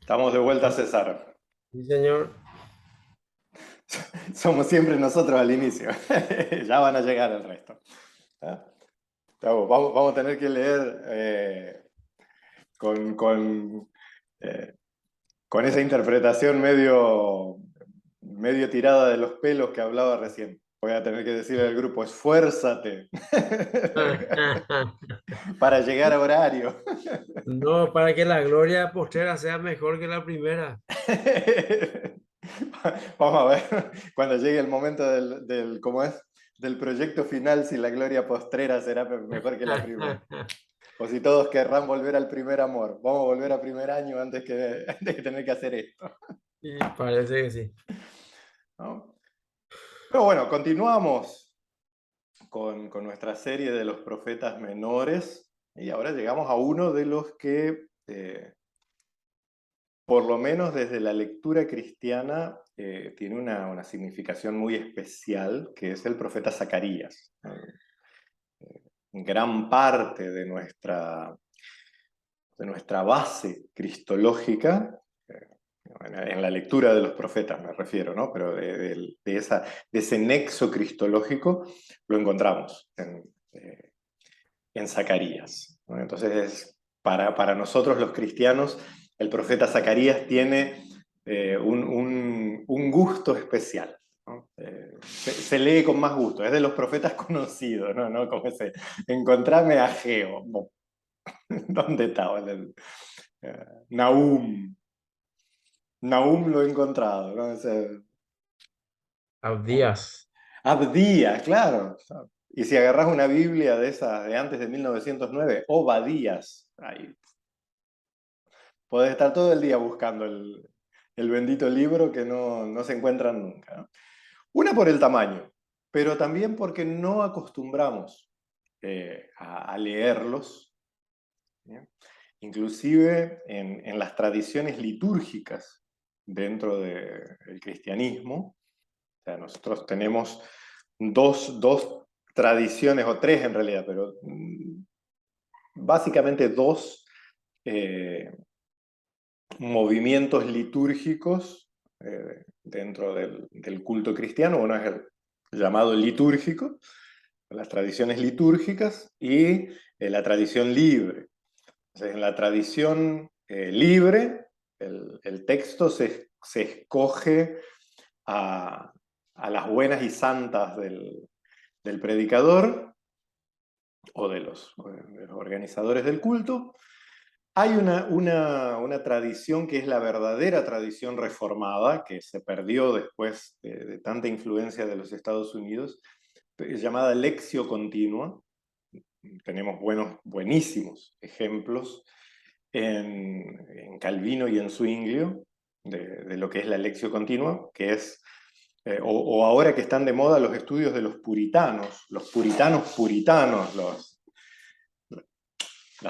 Estamos de vuelta, César. Sí, señor. Somos siempre nosotros al inicio. Ya van a llegar el resto. ¿Ah? Vamos a tener que leer con, con, eh, con esa interpretación medio tirada de los pelos que hablaba recién. Voy a tener que decirle al grupo, esfuérzate para llegar a horario. No, para que la gloria postrera sea mejor que la primera. Vamos a ver cuando llegue el momento ¿cómo es? Del proyecto final, si la gloria postrera será mejor que la primera. O si todos querrán volver al primer amor. Vamos a volver a primer año antes que tener que hacer esto, Y parece que sí. ¿no? Pero bueno, continuamos con nuestra serie de los profetas menores y ahora llegamos a uno de los que por lo menos desde la lectura cristiana, tiene una significación muy especial, que es el profeta Zacarías. Gran parte de nuestra base cristológica, en la lectura de los profetas me refiero, ¿no? Pero de ese nexo cristológico lo encontramos en Zacarías, ¿no? Entonces, para nosotros los cristianos, el profeta Zacarías tiene un gusto especial, ¿no? Se lee con más gusto, es de los profetas conocidos, ¿no? ¿No? Como ese, encontrame a Geo, ¿dónde estaba? Nahum, Nahum lo he encontrado, ¿no? Abdías. Abdías, claro. Y si agarras una Biblia de esas de antes de 1909, Obadías, ahí podés estar todo el día buscando el bendito libro que no se encuentran nunca, ¿no? Una por el tamaño, pero también porque no acostumbramos a leerlos, ¿bien? Inclusive en las tradiciones litúrgicas dentro del cristianismo. O sea, nosotros tenemos dos tradiciones, o tres en realidad, pero básicamente dos eh, movimientos litúrgicos dentro del culto cristiano. Uno es el llamado litúrgico, las tradiciones litúrgicas, y la tradición libre. Entonces, en la tradición libre, el texto se escoge a las buenas y santas del predicador o de los organizadores del culto. Hay una tradición que es la verdadera tradición reformada, que se perdió después de tanta influencia de los Estados Unidos, llamada Lectio Continua. Tenemos buenísimos ejemplos en Calvino y en Zwinglio de lo que es la Lectio Continua, que es, o ahora que están de moda los estudios de los puritanos, los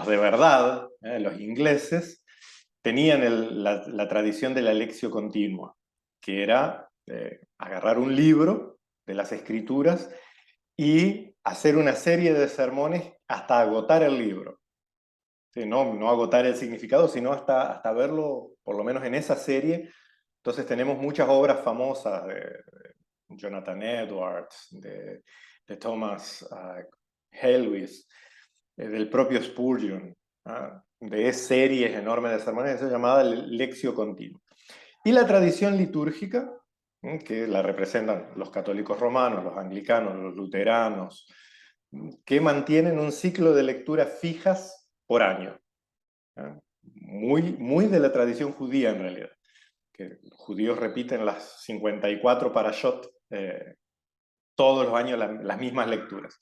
de verdad, los ingleses, tenían la tradición de la lección continua, que era agarrar un libro de las escrituras y hacer una serie de sermones hasta agotar el libro. Sí, no agotar el significado, sino hasta verlo, por lo menos en esa serie. Entonces tenemos muchas obras famosas de Jonathan Edwards, de Thomas Helwys, del propio Spurgeon, ¿ah? De series enormes de sermones, eso es llamada Lectio Continua. Y la tradición litúrgica, que la representan los católicos romanos, los anglicanos, los luteranos, que mantienen un ciclo de lecturas fijas por año. ¿Ah? Muy de la tradición judía en realidad, que los judíos repiten las 54 parashot todos los años las mismas lecturas.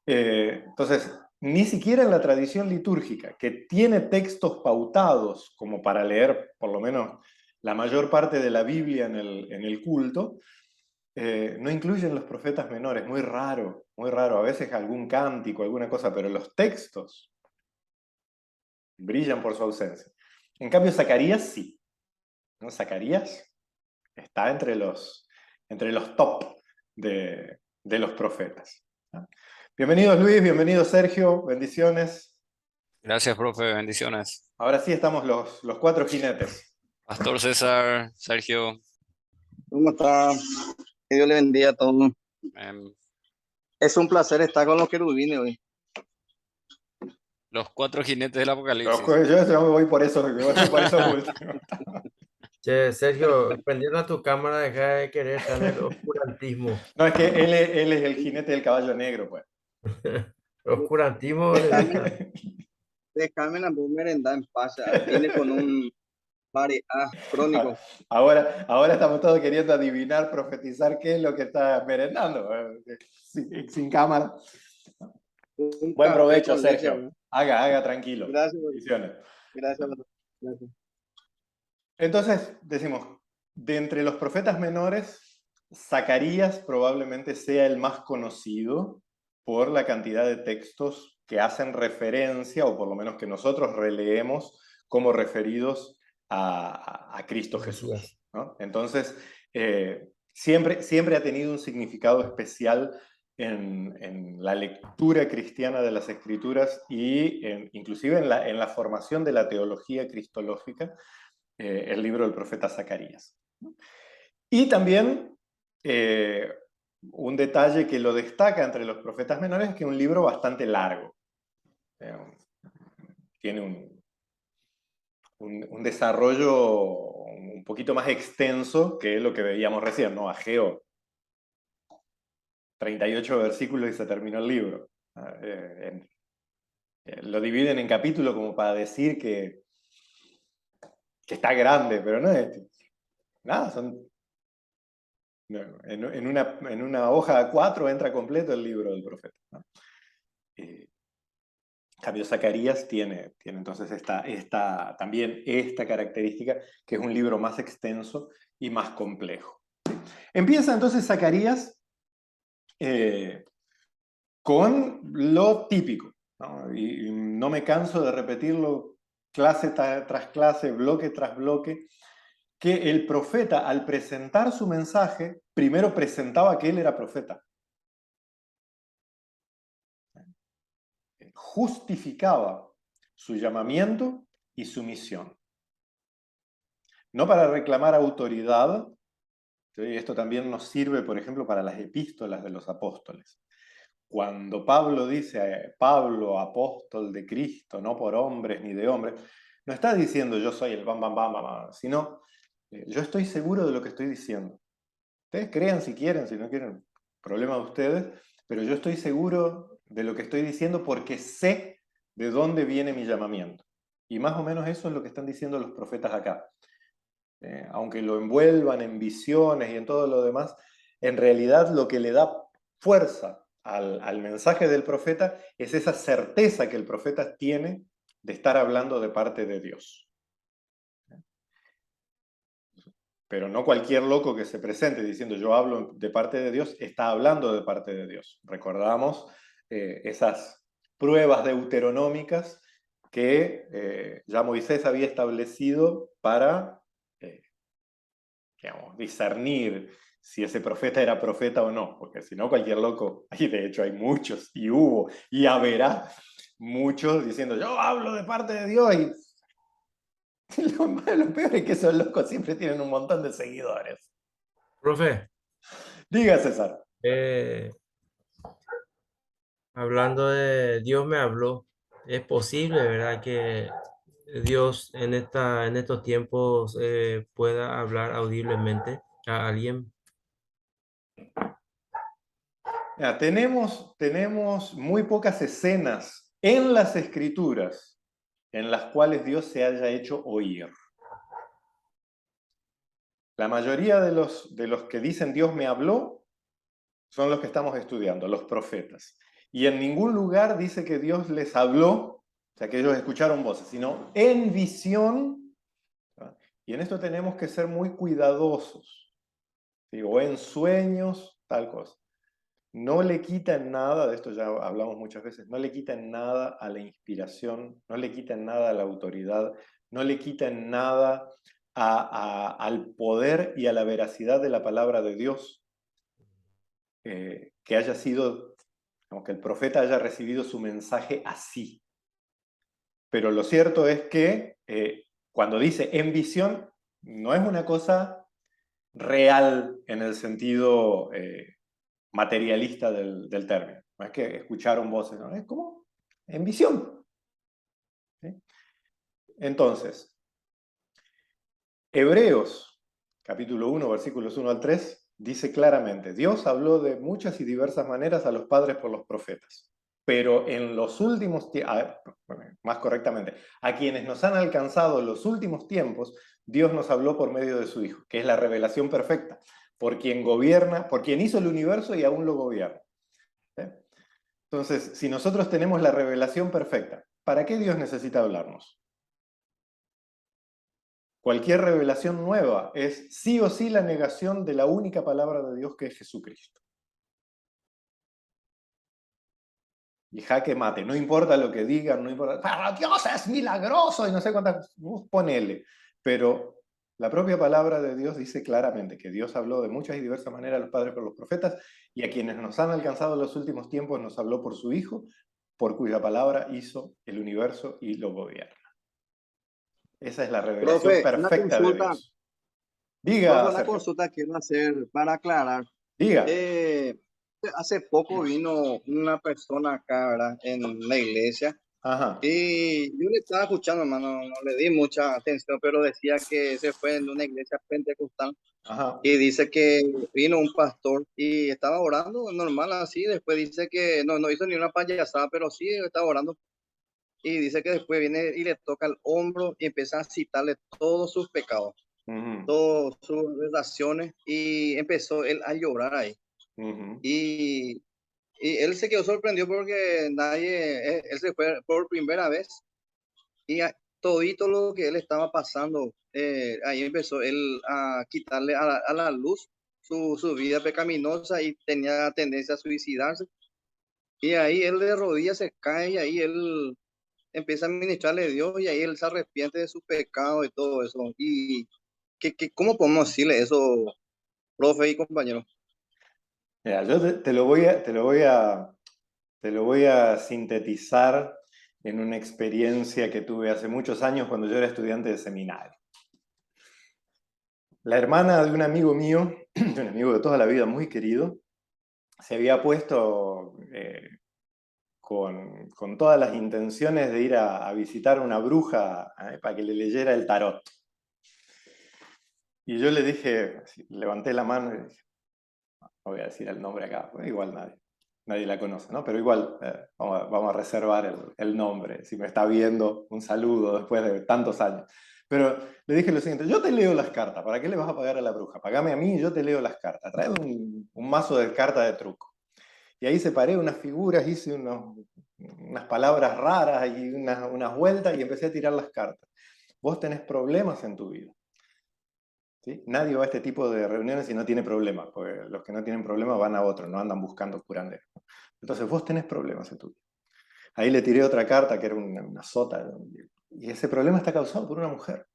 Entonces, ni siquiera en la tradición litúrgica, que tiene textos pautados como para leer por lo menos la mayor parte de la Biblia en el culto, no incluyen los profetas menores, muy raro, a veces algún cántico, alguna cosa, pero los textos brillan por su ausencia. En cambio, Zacarías sí, ¿no? Zacarías está entre los top de los profetas, ¿no? Bienvenidos Luis, bienvenido Sergio, bendiciones. Gracias, profe. Bendiciones. Ahora sí estamos los cuatro jinetes. Pastor César, Sergio, ¿Cómo está? Que Dios le bendiga a todos. em, Es un placer estar con los querubines hoy. los cuatro jinetes del Apocalipsis. Yo me voy por eso, últimos. Che, Sergio, prendiendo a tu cámara, deja de querer estar en el oscurantismo. No, es que él es el jinete del caballo negro, pues. Oscurantismo le Déjame, gusta. déjame la merendar en paz. Viene con un crónico. Ahora estamos todos queriendo adivinar, profetizar qué es lo que está merendando, sin cámara. Un Buen café provecho, con leche, Sergio. ¿verdad? Haga tranquilo. Gracias, Bendiciones. gracias, gracias. Entonces, decimos, de entre los profetas menores, Zacarías probablemente sea el más conocido por la cantidad de textos que hacen referencia, o por lo menos que nosotros releemos como referidos a Cristo Jesús, ¿no? Entonces, siempre ha tenido un significado especial en la lectura cristiana de las Escrituras y inclusive en la formación de la teología cristológica, el libro del profeta Zacarías. Y también un detalle que lo destaca entre los profetas menores es que es un libro bastante largo. Eh, Tiene un desarrollo un poquito más extenso que lo que veíamos recién, ¿no? Ageo, 38 versículos y se terminó el libro. Lo dividen en capítulos como para decir que está grande, pero no es nada, en una hoja A4 entra completo el libro del profeta, ¿no? Cambio Zacarías tiene entonces también esta característica, que es un libro más extenso y más complejo. Empieza entonces Zacarías con lo típico, ¿no? Y no me canso de repetirlo clase tras clase, bloque tras bloque, que el profeta, al presentar su mensaje, primero presentaba que él era profeta. Justificaba su llamamiento y su misión. No para reclamar autoridad, y esto también nos sirve, por ejemplo, para las epístolas de los apóstoles. Cuando Pablo dice, Pablo, apóstol de Cristo, no por hombres ni de hombres, no está diciendo yo soy el bam, bam, bam, bam, sino yo estoy seguro de lo que estoy diciendo. Ustedes crean si quieren, si no quieren, problema de ustedes, pero yo estoy seguro de lo que estoy diciendo porque sé de dónde viene mi llamamiento. Y más o menos eso es lo que están diciendo los profetas acá. Aunque lo envuelvan en visiones y en todo lo demás, en realidad lo que le da fuerza al mensaje del profeta es esa certeza que el profeta tiene de estar hablando de parte de Dios. Pero no cualquier loco que se presente diciendo yo hablo de parte de Dios, está hablando de parte de Dios. Recordamos esas pruebas deuteronómicas que ya Moisés había establecido para discernir si ese profeta era profeta o no, porque si no cualquier loco, y de hecho hay muchos, y hubo, y habrá muchos diciendo yo hablo de parte de Dios, y lo peor es que esos locos siempre tienen un montón de seguidores. Profe, Diga, César. hablando de Dios me habló, es posible, ¿verdad? Que Dios en estos tiempos pueda hablar audiblemente a alguien. Ya, tenemos muy pocas escenas en las Escrituras en las cuales Dios se haya hecho oír. La mayoría de los que dicen Dios me habló son los que estamos estudiando, los profetas. Y en ningún lugar dice que Dios les habló, o sea, que ellos escucharon voces, sino en visión. ¿No? Y en esto tenemos que ser muy cuidadosos. Digo, en sueños, tal cosa. No le quitan nada, de esto ya hablamos muchas veces, no le quitan nada a la inspiración, no le quitan nada a la autoridad, no le quitan nada al poder y a la veracidad de la palabra de Dios, que haya sido, como que el profeta haya recibido su mensaje así. Pero lo cierto es que cuando dice en visión, no es una cosa real en el sentido materialista del término. No es que escucharon voces, ¿no? Es como en visión. ¿Sí? Entonces, Hebreos, capítulo 1, versículos 1 al 3, dice claramente, Dios habló de muchas y diversas maneras a los padres por los profetas, pero en los últimos tiempos, más correctamente, a quienes nos han alcanzado los últimos tiempos, Dios nos habló por medio de su Hijo, que es la revelación perfecta, por quien gobierna, por quien hizo el universo y aún lo gobierna. ¿Sí? Entonces, si nosotros tenemos la revelación perfecta, ¿para qué Dios necesita hablarnos? Cualquier revelación nueva es sí o sí la negación de la única palabra de Dios que es Jesucristo. Y jaque mate, no importa lo que digan, no importa, ¡pero Dios es milagroso! Y no sé cuántas, ponele. Pero la propia palabra de Dios dice claramente que Dios habló de muchas y diversas maneras a los padres por los profetas, y a quienes nos han alcanzado en los últimos tiempos nos habló por su Hijo, por cuya palabra hizo el universo y lo gobierna. Esa es la revelación Profe, una perfecta de consulta, Dios. Diga, profe, una Sergio. consulta quiero hacer para aclarar. Diga. Hace poco vino una persona acá, ¿verdad? En la iglesia. Ajá. Y yo le estaba escuchando, hermano, no le di mucha atención, pero decía que se fue en una iglesia pentecostal. Ajá. Y dice que vino un pastor y estaba orando normal así. Después dice que no hizo ni una payasada, pero sí estaba orando. Y dice que después viene y le toca el hombro y empieza a citarle todos sus pecados, todas sus relaciones. Y empezó él a llorar ahí. Y él se quedó sorprendido porque él se fue por primera vez y todito lo que él estaba pasando, ahí empezó él a quitarle a la luz su vida pecaminosa y tenía tendencia a suicidarse. Y ahí él de rodillas se cae y ahí él empieza a ministrarle a Dios y ahí él se arrepiente de su pecado y todo eso. ¿Y cómo podemos decirle eso, profe y compañero? Mira, yo te lo voy a sintetizar en una experiencia que tuve hace muchos años cuando yo era estudiante de seminario. La hermana de un amigo mío, de un amigo de toda la vida muy querido, se había puesto con todas las intenciones de ir a visitar una bruja para que le leyera el tarot. Y yo le dije, levanté la mano y dije, no voy a decir el nombre acá, porque igual nadie la conoce, ¿no? Pero igual vamos a reservar el nombre. Si me está viendo, un saludo después de tantos años. Pero le dije lo siguiente, yo te leo las cartas, ¿para qué le vas a pagar a la bruja? Pagame a mí y yo te leo las cartas. Trae un mazo de cartas de truco. Y ahí separé unas figuras, hice unas palabras raras y unas vueltas y empecé a tirar las cartas. Vos tenés problemas en tu vida. ¿Sí? Nadie va a este tipo de reuniones si no tiene problemas, porque los que no tienen problemas van a otro, no andan buscando curanderos. Entonces vos tenés problemas en tu vida. Ahí le tiré otra carta que era una sota, y ese problema está causado por una mujer.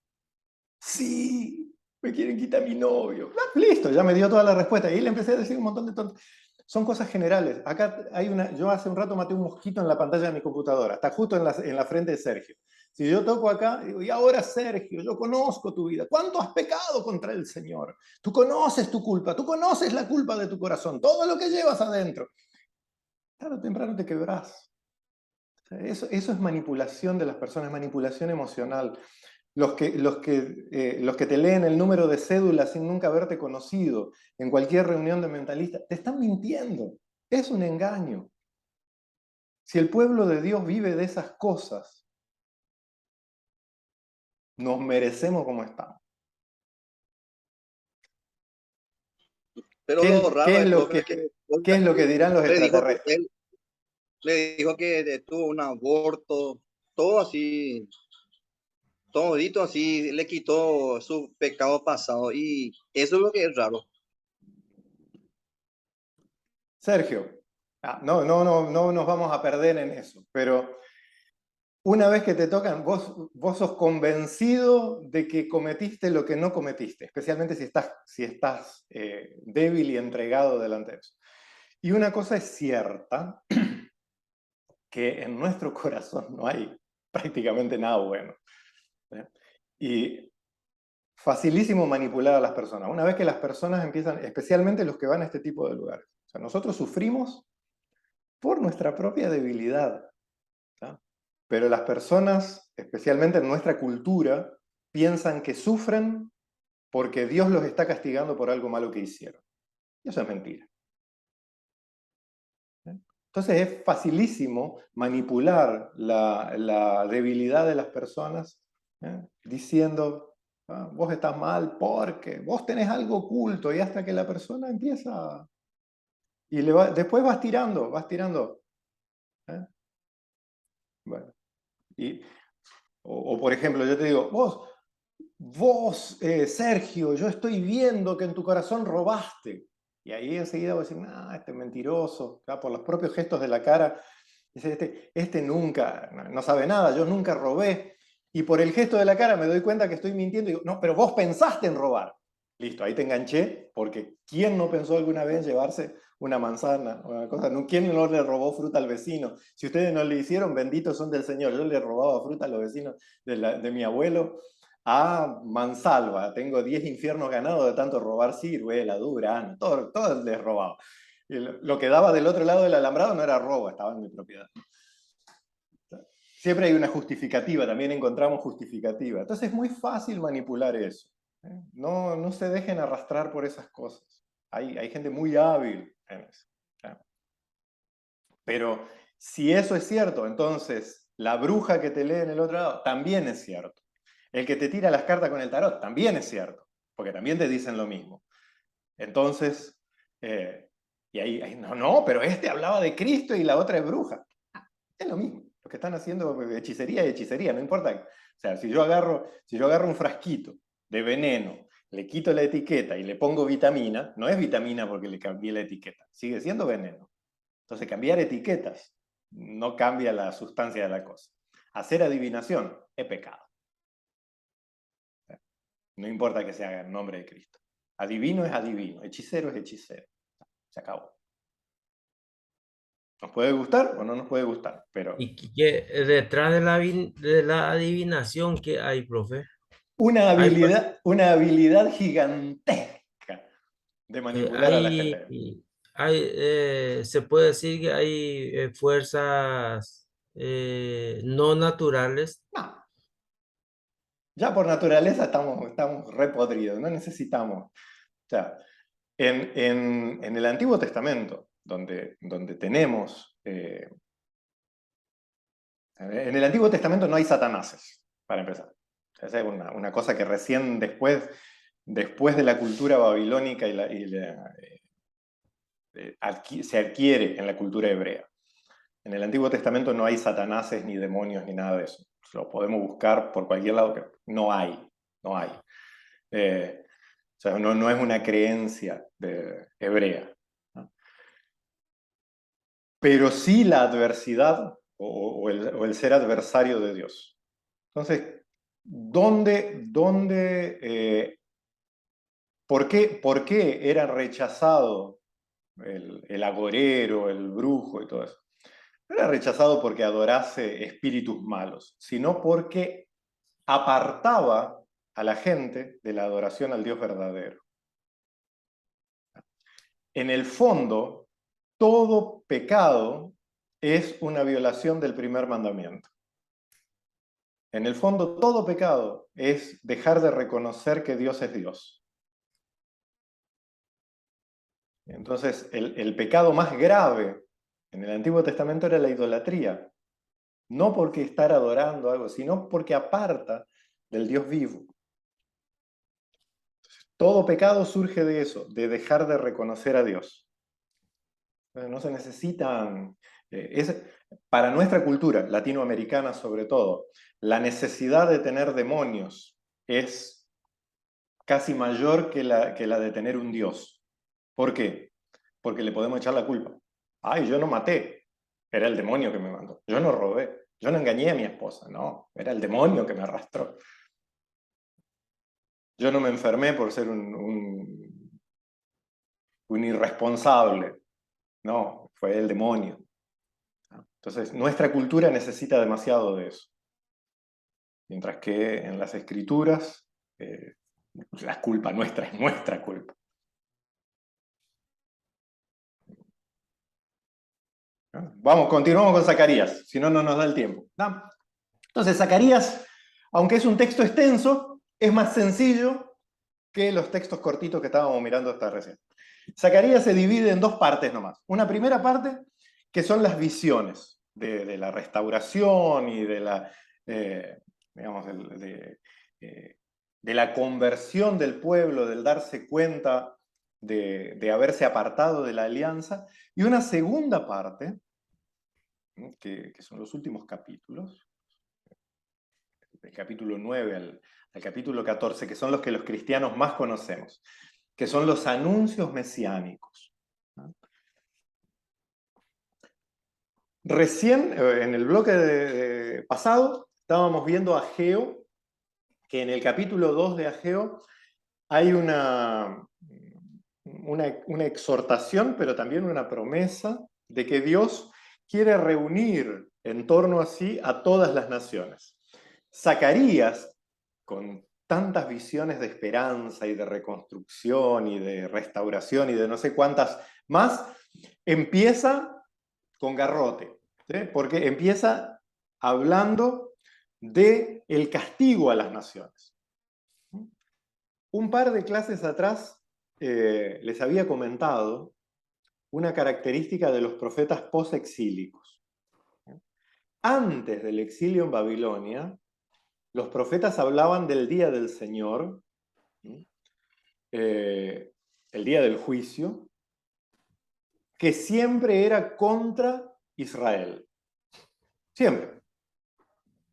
Sí, me quieren quitar a mi novio. Listo, ya me dio toda la respuesta. Y ahí le empecé a decir un montón de tontos. Son cosas generales. Acá yo hace un rato maté un mosquito en la pantalla de mi computadora, está justo en la frente de Sergio. Si yo toco acá, digo, y ahora Sergio, yo conozco tu vida. ¿Cuánto has pecado contra el Señor? Tú conoces tu culpa, tú conoces la culpa de tu corazón, todo lo que llevas adentro. Tarde o temprano te quebrás. Eso es manipulación de las personas, manipulación emocional. Los que te leen el número de cédula sin nunca haberte conocido en cualquier reunión de mentalistas, te están mintiendo. Es un engaño. Si el pueblo de Dios vive de esas cosas, nos merecemos como estamos. Pero ¿Qué lo raro es lo profe, qué es lo que dirán los le dijo que extraterrestres? él le dijo que tuvo un aborto, todo así, todito así, le quitó su pecado pasado y eso es lo que es raro. Sergio, no nos vamos a perder en eso, pero una vez que te tocan, vos sos convencido de que cometiste lo que no cometiste, especialmente si estás débil y entregado delante de eso. Y una cosa es cierta, que en nuestro corazón no hay prácticamente nada bueno. Y facilísimo manipular a las personas. Una vez que las personas empiezan, especialmente los que van a este tipo de lugares. O sea, nosotros sufrimos por nuestra propia debilidad. ¿Tá? Pero las personas, especialmente en nuestra cultura, piensan que sufren porque Dios los está castigando por algo malo que hicieron. Y eso es mentira. Entonces es facilísimo manipular la debilidad de las personas, diciendo, "Ah, vos estás mal porque vos tenés algo oculto", y hasta que la persona empieza... Y después vas tirando, vas tirando. ¿Eh? Bueno, o por ejemplo, yo te digo, vos Sergio, yo estoy viendo que en tu corazón robaste. Y ahí enseguida vos decís, este es mentiroso, por los propios gestos de la cara. Dice, este nunca, no sabe nada, yo nunca robé. Y por el gesto de la cara me doy cuenta que estoy mintiendo y digo, no, pero vos pensaste en robar. Listo, ahí te enganché, porque ¿quién no pensó alguna vez en llevarse una manzana o una cosa? ¿Quién no le robó fruta al vecino? Si ustedes no le hicieron, benditos son del Señor. Yo le robaba fruta a los vecinos de mi abuelo a mansalva. Tengo 10 infiernos ganados de tanto robar ciruela, durazno, todo les robaba. Y lo que daba del otro lado del alambrado no era robo, estaba en mi propiedad. Siempre hay una justificativa, también encontramos justificativa. Entonces es muy fácil manipular eso. No se dejen arrastrar por esas cosas. Hay gente muy hábil en eso. Pero si eso es cierto, entonces la bruja que te lee en el otro lado también es cierto. El que te tira las cartas con el tarot también es cierto, porque también te dicen lo mismo. Entonces, y ahí no, pero este hablaba de Cristo y la otra es bruja. Es lo mismo. Lo que están haciendo hechicería y hechicería, no importa. O sea, si yo agarro un frasquito de veneno, le quito la etiqueta y le pongo vitamina, no es vitamina porque le cambié la etiqueta, sigue siendo veneno. Entonces, cambiar etiquetas no cambia la sustancia de la cosa. Hacer adivinación es pecado. No importa que se haga en nombre de Cristo. Adivino es adivino, hechicero es hechicero. Se acabó. Nos puede gustar o no nos puede gustar, pero... ¿Y qué detrás de la adivinación que hay, profe? Una Hay, habilidad gigantesca de manipular a la gente. se puede decir que hay fuerzas no naturales. No, ya por naturaleza estamos repodridos, no necesitamos. O sea, en el Antiguo Testamento, donde tenemos... en el Antiguo Testamento no hay satanases, para empezar. Esa es una cosa que recién después de la cultura babilónica se adquiere en la cultura hebrea. En el Antiguo Testamento no hay satanases, ni demonios, ni nada de eso. Lo podemos buscar por cualquier lado, que no hay. O sea, no es una creencia hebrea, ¿no? Pero sí la adversidad o el ser adversario de Dios. Entonces, por qué era rechazado el agorero, el brujo y todo eso? No era rechazado porque adorase espíritus malos, sino porque apartaba a la gente de la adoración al Dios verdadero. En el fondo, todo pecado es una violación del primer mandamiento. En el fondo, todo pecado es dejar de reconocer que Dios es Dios. Entonces, el pecado más grave en el Antiguo Testamento era la idolatría. No porque estar adorando algo, sino porque aparta del Dios vivo. Todo pecado surge de eso, de dejar de reconocer a Dios. No se necesitan... para nuestra cultura, latinoamericana sobre todo, la necesidad de tener demonios es casi mayor que la de tener un Dios. ¿Por qué? Porque le podemos echar la culpa. Ay, yo no maté, era el demonio que me mandó. Yo no robé, yo no engañé a mi esposa, no, era el demonio que me arrastró. Yo no me enfermé por ser un irresponsable, no, fue el demonio. Entonces, nuestra cultura necesita demasiado de eso. mientras que en las Escrituras la culpa nuestra es nuestra culpa. Vamos, continuamos con Zacarías, si no, no nos da el tiempo. ¿No? Entonces, Zacarías, aunque es un texto extenso, es más sencillo que los textos cortitos que estábamos mirando hasta recién. Zacarías se divide en dos partes nomás. Una primera parte, que son las visiones de la restauración y de la, digamos, de la conversión del pueblo, del darse cuenta de haberse apartado de la alianza. Y una segunda parte, que son los últimos capítulos, del capítulo 9 al capítulo 14, que son los que los cristianos más conocemos, que son los anuncios mesiánicos. Recién, en el bloque pasado, estábamos viendo a Ageo, que en el capítulo 2 de Ageo hay una exhortación, pero también una promesa de que Dios quiere reunir en torno a sí a todas las naciones. Zacarías, con tantas visiones de esperanza y de reconstrucción y de restauración y de no sé cuántas más, empieza con garrote, ¿sí? Porque empieza hablando del castigo a las naciones. Un par de clases atrás les había comentado una característica de los profetas posexílicos. Antes del exilio en Babilonia, los profetas hablaban del día del Señor, el día del juicio, que siempre era contra Israel. Siempre.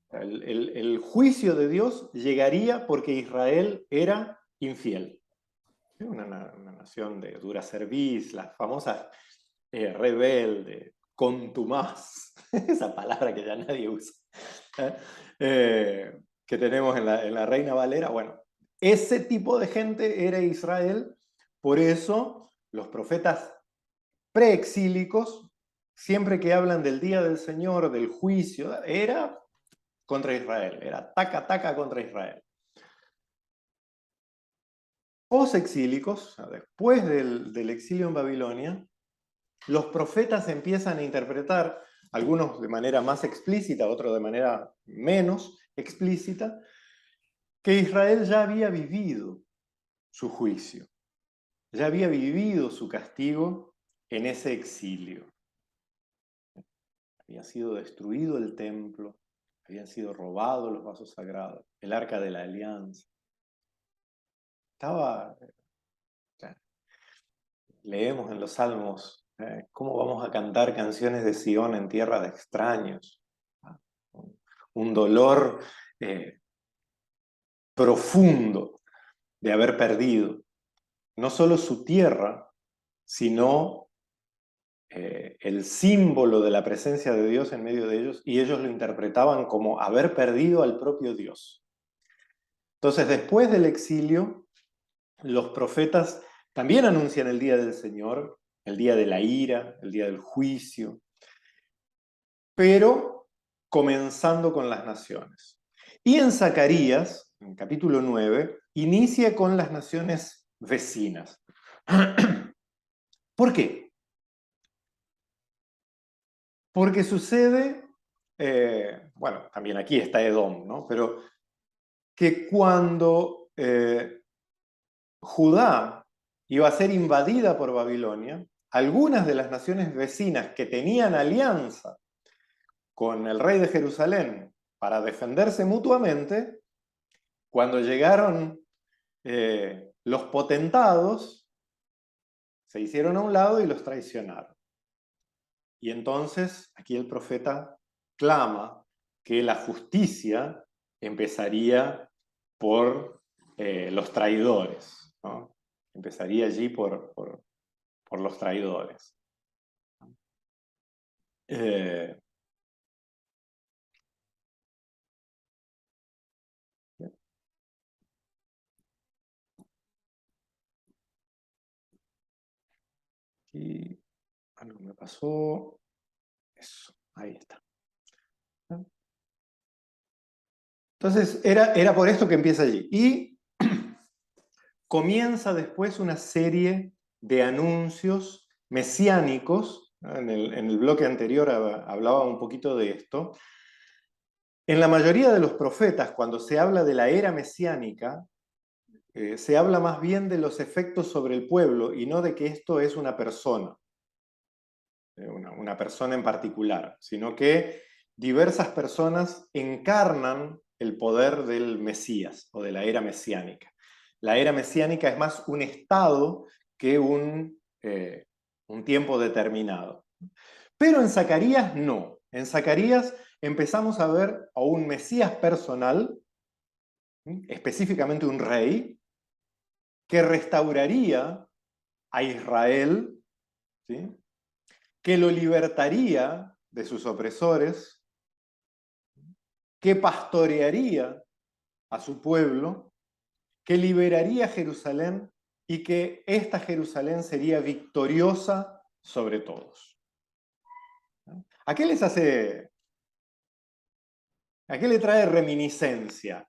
El juicio de Dios llegaría porque Israel era infiel. Una nación de dura cerviz, las famosas rebelde, contumaz, esa palabra que ya nadie usa, que tenemos en la Reina Valera. Bueno, ese tipo de gente era Israel, por eso los profetas preexílicos, siempre que hablan del día del Señor, del juicio, era contra Israel, era taca, taca contra Israel. Posexílicos, después del exilio en Babilonia, los profetas empiezan a interpretar, algunos de manera más explícita, otros de manera menos explícita, que Israel ya había vivido su juicio, ya había vivido su castigo en ese exilio. Había sido destruido el templo, habían sido robados los vasos sagrados, el arca de la alianza. Leemos en los Salmos, ¿cómo vamos a cantar canciones de Sion en tierra de extraños? Un dolor profundo de haber perdido no solo su tierra, sino el símbolo de la presencia de Dios en medio de ellos, y ellos lo interpretaban como haber perdido al propio Dios. Entonces, después del exilio, los profetas también anuncian el día del Señor, el día de la ira, el día del juicio, pero comenzando con las naciones. Y en Zacarías, en capítulo 9, inicia con las naciones vecinas. ¿Por qué? Porque sucede, bueno, también aquí está Edom, ¿no? Pero que cuando Judá iba a ser invadida por Babilonia, algunas de las naciones vecinas que tenían alianza con el rey de Jerusalén para defenderse mutuamente, cuando llegaron los potentados, se hicieron a un lado y los traicionaron. Y entonces aquí el profeta clama que la justicia empezaría por los traidores, ¿no? Empezaría allí por los traidores. Y algo me pasó. Eso, ahí está. Entonces, era por esto que empieza allí. Y comienza después una serie de anuncios mesiánicos, ¿no? En el bloque anterior hablaba un poquito de esto. En la mayoría de los profetas, cuando se habla de la era mesiánica, se habla más bien de los efectos sobre el pueblo y no de que esto es una persona en particular, sino que diversas personas encarnan el poder del Mesías o de la era mesiánica. La era mesiánica es más un estado que un tiempo determinado. Pero en Zacarías no. En Zacarías empezamos a ver a un Mesías personal, específicamente un rey, que restauraría a Israel, ¿sí? Que lo libertaría de sus opresores, que pastorearía a su pueblo, que liberaría a Jerusalén y que esta Jerusalén sería victoriosa sobre todos. ¿A qué les hace, a qué le trae reminiscencia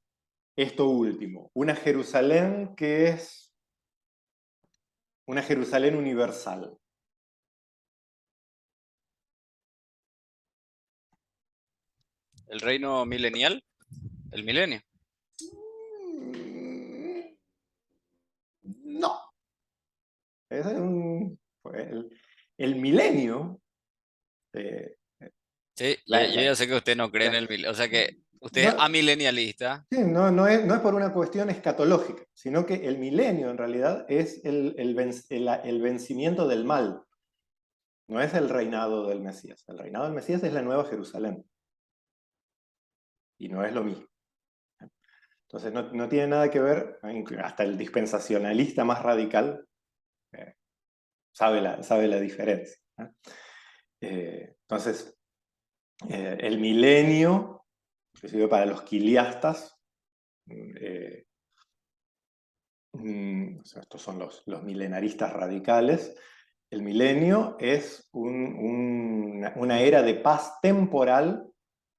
esto último? Una Jerusalén que es una Jerusalén universal. El reino milenial, el milenio. No. El milenio. Sí, yo ya sé que usted no cree en el milenio, o sea que usted es No, amilenialista. sí, no es por una cuestión escatológica, sino que el milenio en realidad es el vencimiento del mal, no es el reinado del Mesías. El reinado del Mesías es la Nueva Jerusalén, y no es lo mismo. Entonces no tiene nada que ver, hasta el dispensacionalista más radical sabe la diferencia. Entonces, el milenio, inclusive para los quiliastas, o sea, estos son los milenaristas radicales, el milenio es una era de paz temporal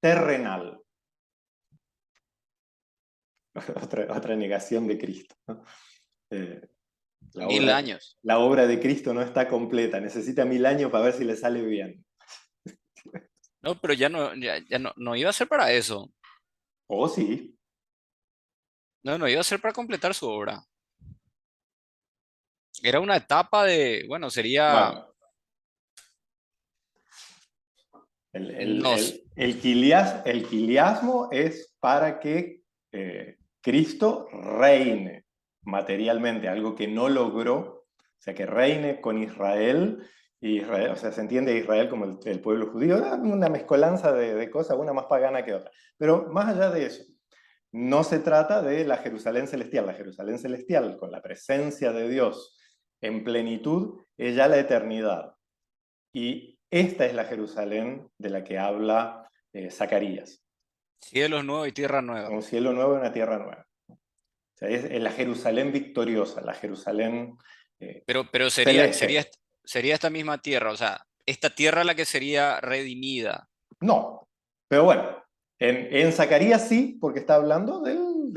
terrenal. Otra negación de Cristo, ¿no? La 1000 obra, años. la obra de Cristo no está completa, necesita 1000 años para ver si le sale bien. No, pero ya no iba a ser para eso. O sí. No iba a ser para completar su obra. Era una etapa de, bueno, sería, Bueno, el, el, no, el, el el quiliasmo es para que Cristo reine materialmente, algo que no logró, o sea, que reine con Israel, y Israel, o sea, se entiende a Israel como el pueblo judío, una mezcolanza de cosas, una más pagana que otra. Pero más allá de eso, no se trata de la Jerusalén celestial. La Jerusalén celestial, con la presencia de Dios en plenitud, es ya la eternidad. Y esta es la Jerusalén de la que habla Zacarías. cielos nuevos y tierra nueva. Un cielo nuevo y una tierra nueva. O sea, es la Jerusalén victoriosa, la Jerusalén Pero celeste. sería esta misma tierra, o sea, esta tierra la que sería redimida. No, pero bueno, en Zacarías sí, porque está hablando del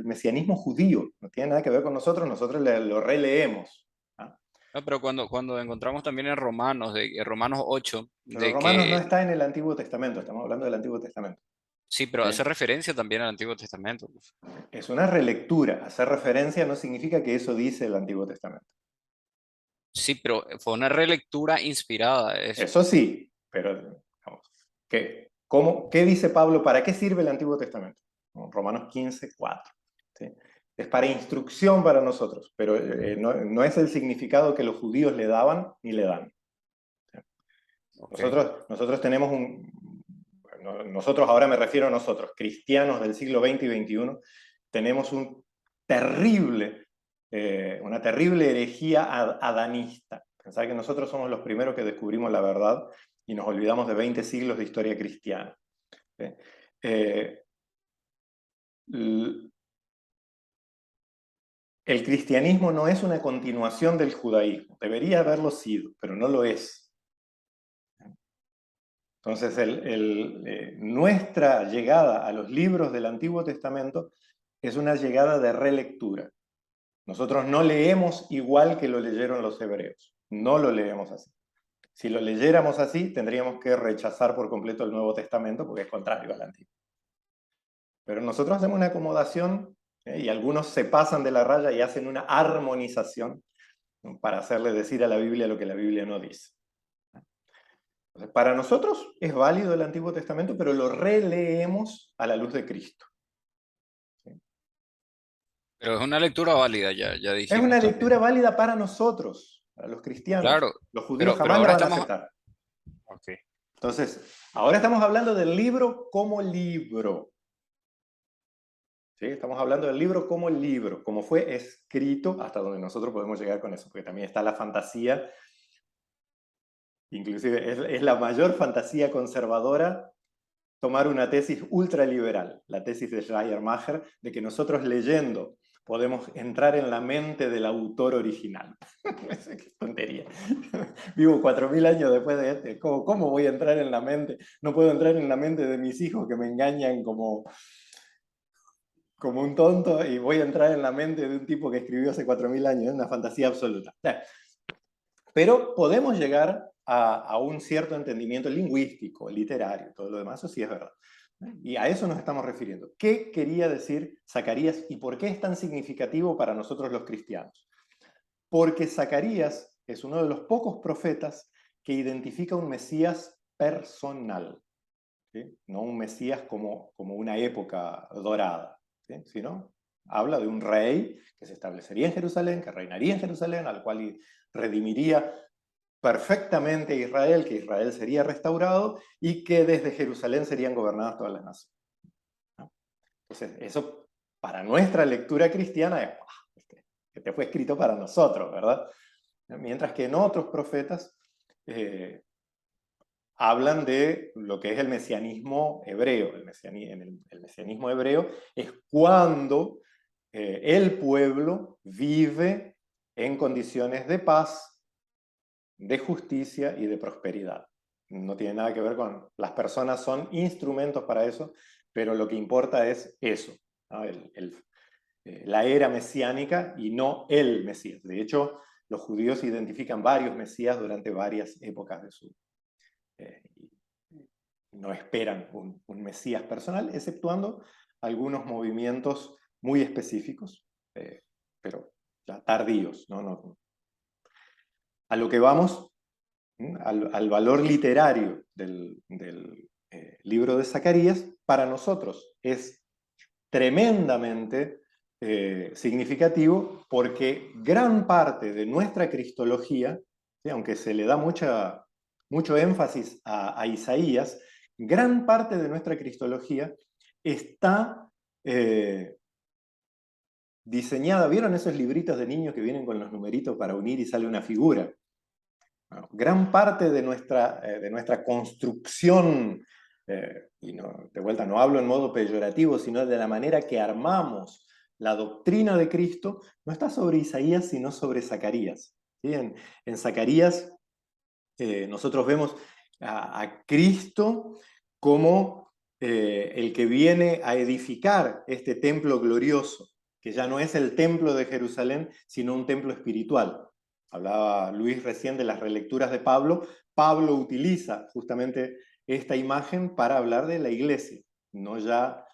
mesianismo judío. No tiene nada que ver con nosotros lo releemos. ¿Ah? No, pero cuando encontramos también en Romanos, Romanos 8, Pero de Romanos no que está en el Antiguo Testamento, estamos hablando del Antiguo Testamento. sí, pero ¿Sí? hace referencia también al Antiguo Testamento. Es una relectura. Hacer referencia no significa que eso dice el Antiguo Testamento. Sí, pero fue una relectura inspirada de eso. Eso sí, pero vamos, ¿qué dice Pablo? ¿Para qué sirve el Antiguo Testamento? Romanos 15, 4. ¿Sí? Es para instrucción para nosotros, pero no es el significado que los judíos le daban ni le dan. Ok. Nosotros tenemos nosotros, ahora me refiero a nosotros, cristianos del siglo XX y XXI, tenemos una terrible herejía adanista. Pensar que nosotros somos los primeros que descubrimos la verdad y nos olvidamos de 20 siglos de historia cristiana. ¿Sí? El cristianismo no es una continuación del judaísmo. Debería haberlo sido, pero no lo es. Entonces, nuestra llegada a los libros del Antiguo Testamento es una llegada de relectura. Nosotros no leemos igual que lo leyeron los hebreos. No lo leemos así. Si lo leyéramos así, tendríamos que rechazar por completo el Nuevo Testamento porque es contrario al Antiguo. Pero nosotros hacemos una acomodación, y algunos se pasan de la raya y hacen una armonización, ¿no?, para hacerle decir a la Biblia lo que la Biblia no dice. Entonces, para nosotros es válido el Antiguo Testamento, pero lo releemos a la luz de Cristo. Pero es una lectura válida, ya Es dijimos una también. lectura válida para nosotros, para los cristianos. Claro, Los judíos pero jamás la ahora van a estamos... aceptar. Ok. Entonces, ahora estamos hablando del libro como libro. ¿Sí? Estamos hablando del libro como fue escrito, hasta donde nosotros podemos llegar con eso, porque también está la fantasía, inclusive es la mayor fantasía conservadora tomar una tesis ultraliberal, la tesis de Schleiermacher, de que nosotros leyendo podemos entrar en la mente del autor original. Qué tontería. Vivo 4000 años después de este. ¿Cómo voy a entrar en la mente? No puedo entrar en la mente de mis hijos que me engañan como un tonto, y voy a entrar en la mente de un tipo que escribió hace 4000 años. Es una fantasía absoluta. Pero podemos llegar a un cierto entendimiento lingüístico, literario, todo lo demás, eso sí es verdad. Y a eso nos estamos refiriendo. ¿Qué quería decir Zacarías y por qué es tan significativo para nosotros los cristianos? Porque Zacarías es uno de los pocos profetas que identifica un Mesías personal, ¿sí? No un Mesías como una época dorada, ¿sí? Sino habla de un rey que se establecería en Jerusalén, que reinaría en Jerusalén, al cual redimiría perfectamente Israel, que Israel sería restaurado y que desde Jerusalén serían gobernadas todas las naciones, ¿no? Entonces, eso para nuestra lectura cristiana es, este fue escrito para nosotros, ¿verdad? Mientras que en otros profetas hablan de lo que es el mesianismo hebreo. El mesianismo hebreo es cuando el pueblo vive en condiciones de paz, de justicia y de prosperidad. No tiene nada que ver con... Las personas son instrumentos para eso, pero lo que importa es eso, ¿no? La era mesiánica y no el Mesías. De hecho, los judíos identifican varios Mesías durante varias épocas de su... no esperan un Mesías personal, exceptuando algunos movimientos muy específicos, pero ya tardíos, ¿no? A lo que vamos, al valor literario del libro de Zacarías, para nosotros es tremendamente significativo, porque gran parte de nuestra cristología, ¿sí?, aunque se le da mucho énfasis a Isaías, gran parte de nuestra cristología está diseñada. ¿Vieron esos libritos de niños que vienen con los numeritos para unir y sale una figura? Bueno, gran parte de nuestra construcción, y de vuelta no hablo en modo peyorativo, sino de la manera que armamos la doctrina de Cristo, no está sobre Isaías, sino sobre Zacarías, ¿sí? En Zacarías nosotros vemos a Cristo como el que viene a edificar este templo glorioso, que ya no es el templo de Jerusalén, sino un templo espiritual. Hablaba Luis recién de las relecturas de Pablo. Pablo utiliza justamente esta imagen para hablar de la iglesia, no ya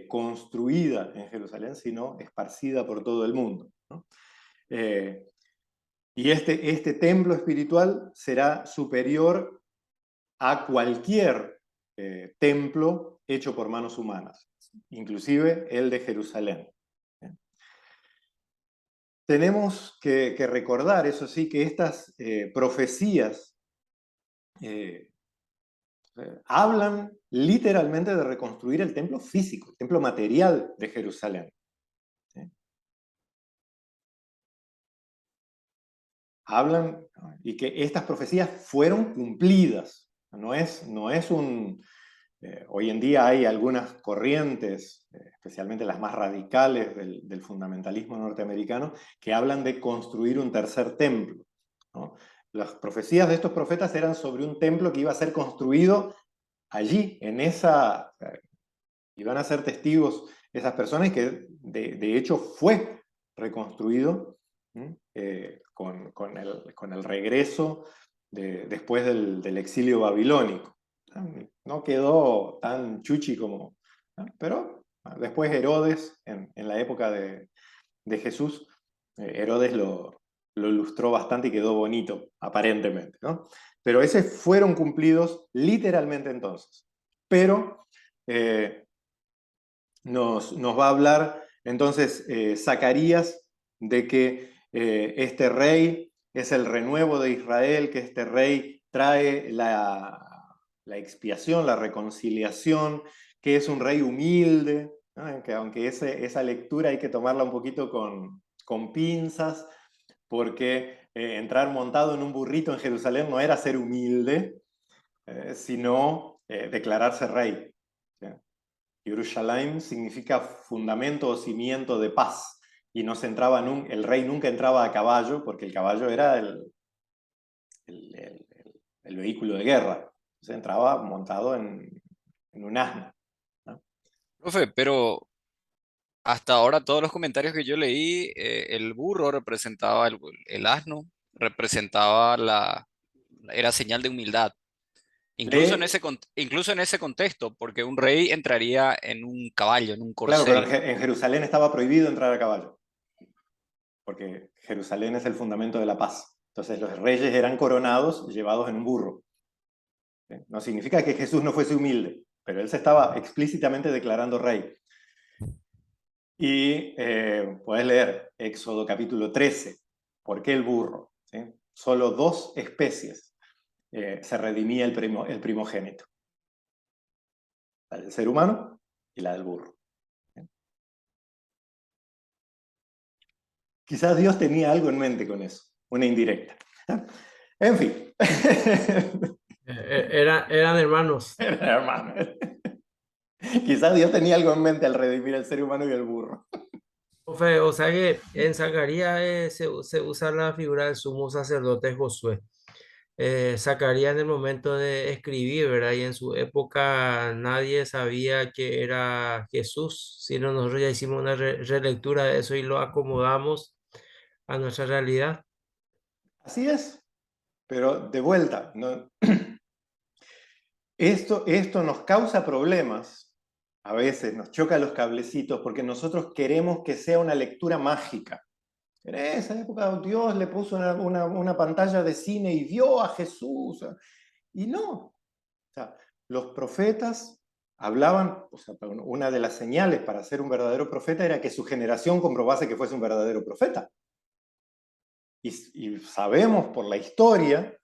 construida en Jerusalén, sino esparcida por todo el mundo, ¿no? Y este templo espiritual será superior a cualquier templo hecho por manos humanas, inclusive el de Jerusalén. Tenemos que recordar, eso sí, que estas profecías hablan literalmente de reconstruir el templo físico, el templo material de Jerusalén, ¿sí? Hablan, y que estas profecías fueron cumplidas. No es un... hoy en día hay algunas corrientes, especialmente las más radicales del fundamentalismo norteamericano, que hablan de construir un tercer templo, ¿no? Las profecías de estos profetas eran sobre un templo que iba a ser construido allí, en esa, y van a ser testigos esas personas que de hecho fue reconstruido con el regreso después del exilio babilónico. No quedó tan chuchi como, ¿no? Pero después Herodes, en la época de Jesús, Herodes lo ilustró bastante y quedó bonito, aparentemente, ¿no? Pero esos fueron cumplidos literalmente entonces. Pero nos va a hablar entonces Zacarías de que este rey es el renuevo de Israel, que este rey trae la expiación, la reconciliación, que es un rey humilde, ¿no? Que aunque esa lectura hay que tomarla un poquito con pinzas, porque entrar montado en un burrito en Jerusalén no era ser humilde, sino declararse rey. ¿Sí? Yerushalayim significa fundamento o cimiento de paz, y no se entraba el rey nunca entraba a caballo, porque el caballo era el vehículo de guerra. Se entraba montado en un asno, ¿no? Profe, pero hasta ahora todos los comentarios que yo leí, el burro representaba el asno, representaba era señal de humildad. Le- Incluso en ese contexto, porque un rey entraría en un caballo, en un claro, pero corcel. en Jerusalén estaba prohibido entrar a caballo, porque Jerusalén es el fundamento de la paz. Entonces los reyes eran coronados llevados en un burro. No significa que Jesús no fuese humilde, pero él se estaba explícitamente declarando rey. Y puedes leer Éxodo capítulo 13. ¿Por qué el burro? ¿Sí? Solo 2 especies se redimía el primogénito. La del ser humano y la del burro. ¿Sí? Quizás Dios tenía algo en mente con eso, una indirecta. En fin. Eran hermanos. Hermano. Quizás Dios tenía algo en mente al redimir el ser humano y el burro. Profe, o sea que en Zacarías se usa la figura del sumo sacerdote Josué. Zacarías en el momento de escribir, ¿verdad? Y en su época nadie sabía que era Jesús, sino nosotros ya hicimos una relectura de eso y lo acomodamos a nuestra realidad. Así es, pero de vuelta, ¿no? Esto nos causa problemas, a veces nos choca los cablecitos porque nosotros queremos que sea una lectura mágica. En esa época Dios le puso una pantalla de cine y vio a Jesús. Y no. O sea, los profetas hablaban, o sea, una de las señales para ser un verdadero profeta era que su generación comprobase que fuese un verdadero profeta. Y sabemos por la historia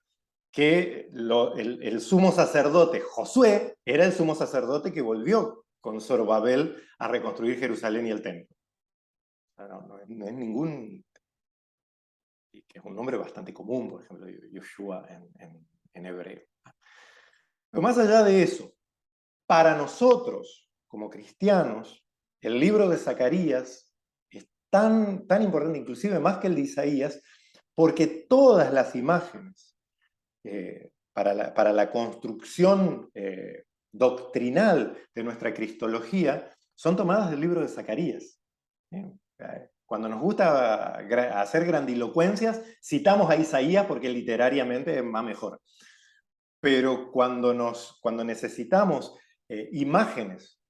que el sumo sacerdote Josué era el sumo sacerdote que volvió con Zorobabel a reconstruir Jerusalén y el templo. O sea, no es ningún... que es un nombre bastante común, por ejemplo, Yoshua en hebreo. Pero más allá de eso, para nosotros, como cristianos, el libro de Zacarías es tan importante, inclusive más que el de Isaías, porque todas las imágenes para la construcción doctrinal de nuestra cristología son tomadas del libro de Zacarías. Cuando nos gusta hacer grandilocuencias, citamos a Isaías porque literariamente es más mejor. Pero cuando necesitamos imágenes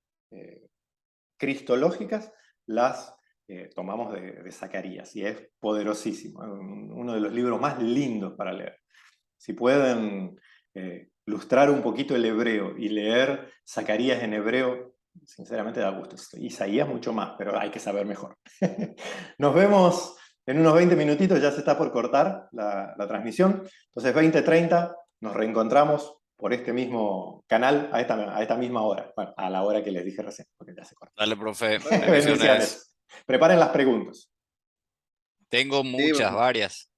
cristológicas, las tomamos de Zacarías, y es poderosísimo, uno de los libros más lindos para leer. Si pueden lustrar un poquito el hebreo y leer Zacarías en hebreo, sinceramente da gusto. Isaías mucho más, pero hay que saber mejor. Nos vemos en unos 20 minutitos, ya se está por cortar la transmisión. Entonces 20:30 nos reencontramos por este mismo canal a esta misma hora. Bueno, a la hora que les dije recién, porque ya se corta. Dale, profe. Bueno, Bendiciones. Bendiciones. Preparen las preguntas. Tengo sí, muchas, varias.